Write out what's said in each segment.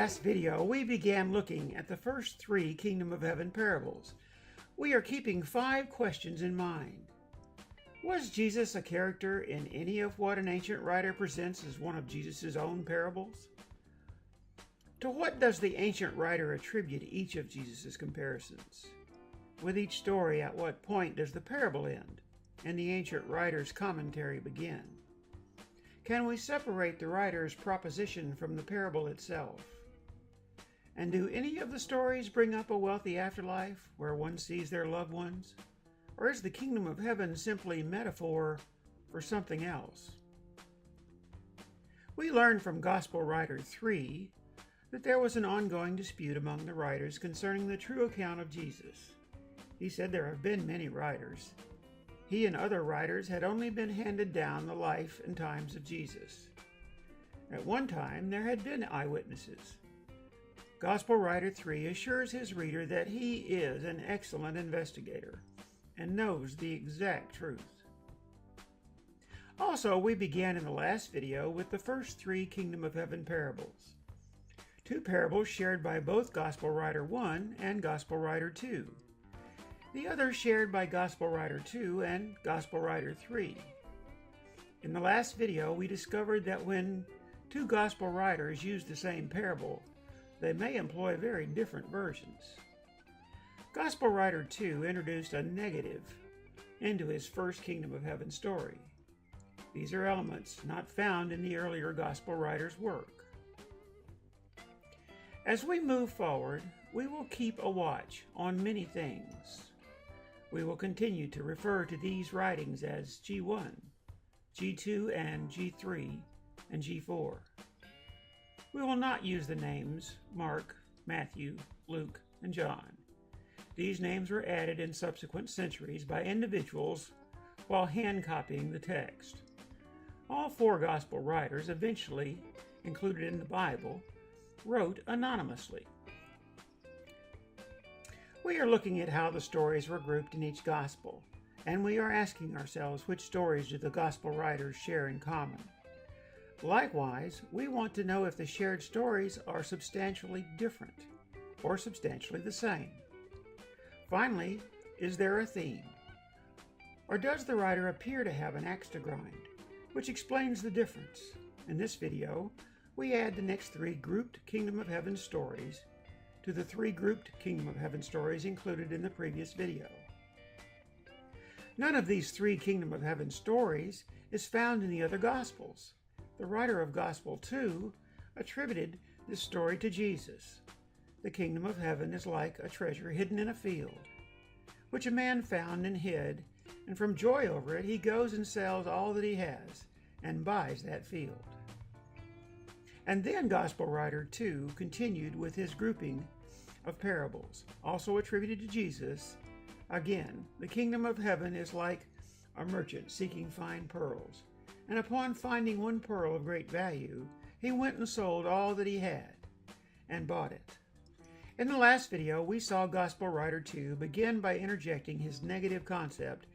last video, we began looking at the first 3 Kingdom of Heaven parables. We are keeping 5 questions in mind. Was Jesus a character in any of what an ancient writer presents as one of Jesus' own parables? To what does the ancient writer attribute each of Jesus' comparisons? With each story, at what point does the parable end and the ancient writer's commentary begin? Can we separate the writer's proposition from the parable itself? And do any of the stories bring up a wealthy afterlife where one sees their loved ones? Or is the kingdom of heaven simply metaphor for something else? We learn from Gospel Writer 3 that there was an ongoing dispute among the writers concerning the true account of Jesus. He said there have been many writers. He and other writers had only been handed down the life and times of Jesus. At one time, there had been eyewitnesses. Gospel Writer 3 assures his reader that he is an excellent investigator and knows the exact truth. Also, we began in the last video with the first 3 Kingdom of Heaven parables. 2 parables shared by both Gospel Writer 1 and Gospel Writer 2. The other shared by Gospel Writer 2 and Gospel Writer 3. In the last video, we discovered that when 2 Gospel writers use the same parable, they may employ very different versions. Gospel Writer 2 introduced a negative into his first Kingdom of Heaven story. These are elements not found in the earlier Gospel writers' work. As we move forward, we will keep a watch on many things. We will continue to refer to these writings as G1, G2, and G3, and G4. We will not use the names Mark, Matthew, Luke, and John. These names were added in subsequent centuries by individuals while hand-copying the text. All 4 Gospel writers, eventually included in the Bible, wrote anonymously. We are looking at how the stories were grouped in each Gospel, and we are asking ourselves which stories do the Gospel writers share in common. Likewise, we want to know if the shared stories are substantially different or substantially the same. Finally, is there a theme? Or does the writer appear to have an axe to grind, which explains the difference? In this video, we add the next 3 grouped Kingdom of Heaven stories to the 3 grouped Kingdom of Heaven stories included in the previous video. None of these 3 Kingdom of Heaven stories is found in the other Gospels. The writer of Gospel 2 attributed this story to Jesus. The kingdom of heaven is like a treasure hidden in a field, which a man found and hid, and from joy over it he goes and sells all that he has and buys that field. And then Gospel Writer 2 continued with his grouping of parables, also attributed to Jesus. Again, the kingdom of heaven is like a merchant seeking fine pearls, and upon finding one pearl of great value, he went and sold all that he had and bought it. In the last video, we saw Gospel Writer 2 begin by interjecting his negative concept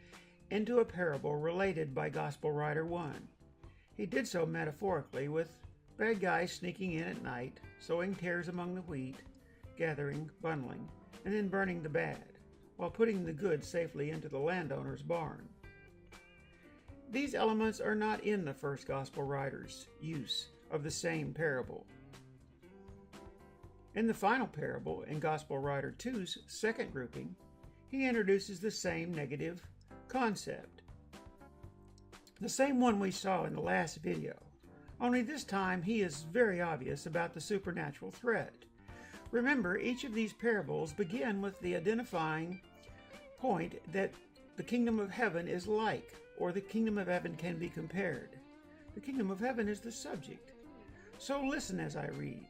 into a parable related by Gospel Writer 1. He did so metaphorically with bad guys sneaking in at night, sowing tares among the wheat, gathering, bundling, and then burning the bad, while putting the good safely into the landowner's barn. These elements are not in the first Gospel writer's use of the same parable. In the final parable, in Gospel Writer 2's second grouping, he introduces the same negative concept. The same one we saw in the last video, only this time he is very obvious about the supernatural threat. Remember, each of these parables begin with the identifying point that the kingdom of heaven is like, or the kingdom of heaven can be compared. The kingdom of heaven is the subject. So listen as I read.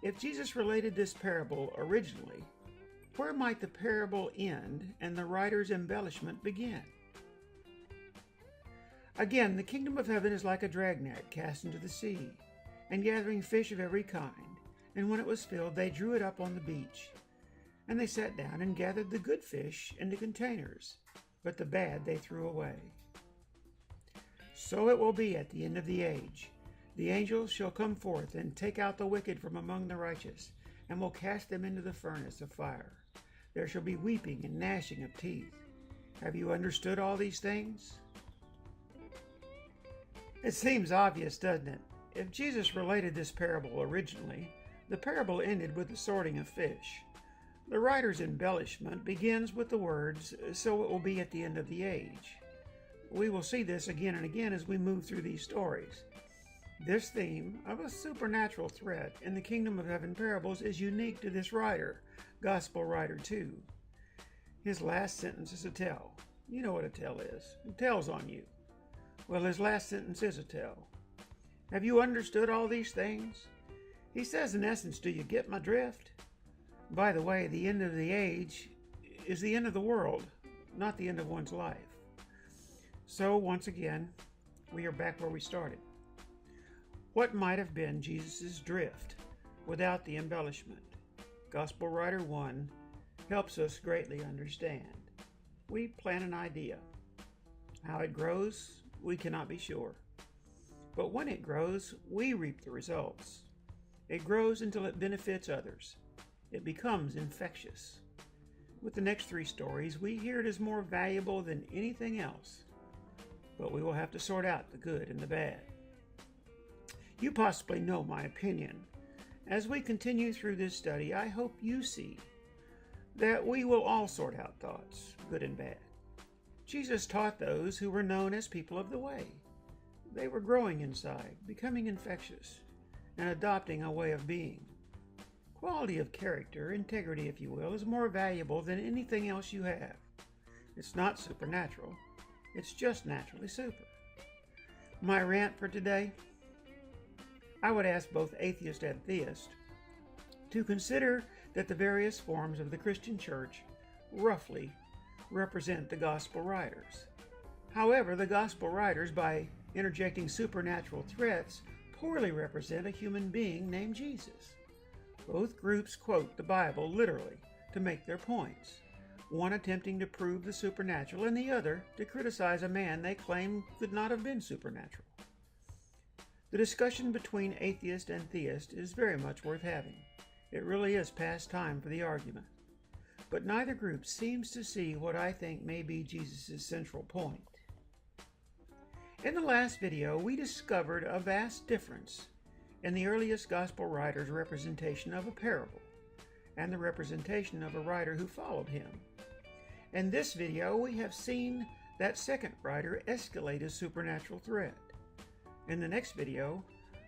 If Jesus related this parable originally, where might the parable end and the writer's embellishment begin? Again, the kingdom of heaven is like a dragnet cast into the sea, and gathering fish of every kind. And when it was filled, they drew it up on the beach. And they sat down and gathered the good fish into containers, but the bad they threw away. So it will be at the end of the age. The angels shall come forth and take out the wicked from among the righteous, and will cast them into the furnace of fire. There shall be weeping and gnashing of teeth. Have you understood all these things? It seems obvious, doesn't it? If Jesus related this parable originally, the parable ended with the sorting of fish. The writer's embellishment begins with the words, "So it will be at the end of the age." We will see this again and again as we move through these stories. This theme of a supernatural threat in the Kingdom of Heaven parables is unique to this writer, Gospel writer 2. His last sentence is a tell. You know what a tell is. It tells on you. Well, his last sentence is a tell. Have you understood all these things? He says in essence, do you get my drift? By the way, the end of the age is the end of the world, not the end of one's life. So once again, we are back where we started. What might have been Jesus' drift without the embellishment? Gospel writer 1 helps us greatly understand. We plant an idea. How it grows, we cannot be sure. But when it grows, we reap the results. It grows until it benefits others. It becomes infectious. With the next 3 stories, we hear it is more valuable than anything else. But we will have to sort out the good and the bad. You possibly know my opinion. As we continue through this study, I hope you see that we will all sort out thoughts, good and bad. Jesus taught those who were known as people of the way. They were growing inside, becoming infectious, and adopting a way of being. Quality of character, integrity if you will, is more valuable than anything else you have. It's not supernatural, it's just naturally super. My rant for today? I would ask both atheist and theist to consider that the various forms of the Christian church roughly represent the gospel writers. However, the gospel writers, by interjecting supernatural threats, poorly represent a human being named Jesus. Both groups quote the Bible literally to make their points, one attempting to prove the supernatural and the other to criticize a man they claim could not have been supernatural. The discussion between atheist and theist is very much worth having. It really is past time for the argument. But neither group seems to see what I think may be Jesus' central point. In the last video, we discovered a vast difference in the earliest gospel writer's representation of a parable and the representation of a writer who followed him. In this video, we have seen that second writer escalate a supernatural threat. In the next video,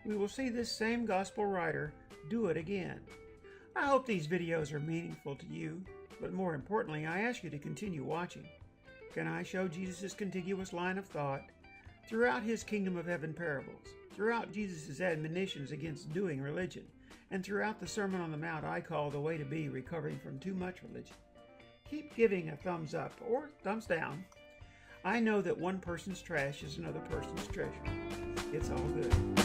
we will see this same gospel writer do it again. I hope these videos are meaningful to you, but more importantly, I ask you to continue watching. Can I show Jesus' contiguous line of thought throughout his Kingdom of Heaven parables, throughout Jesus' admonitions against doing religion, and throughout the Sermon on the Mount I call the way to be recovering from too much religion? Keep giving a thumbs up or thumbs down. I know that one person's trash is another person's treasure. It's all good.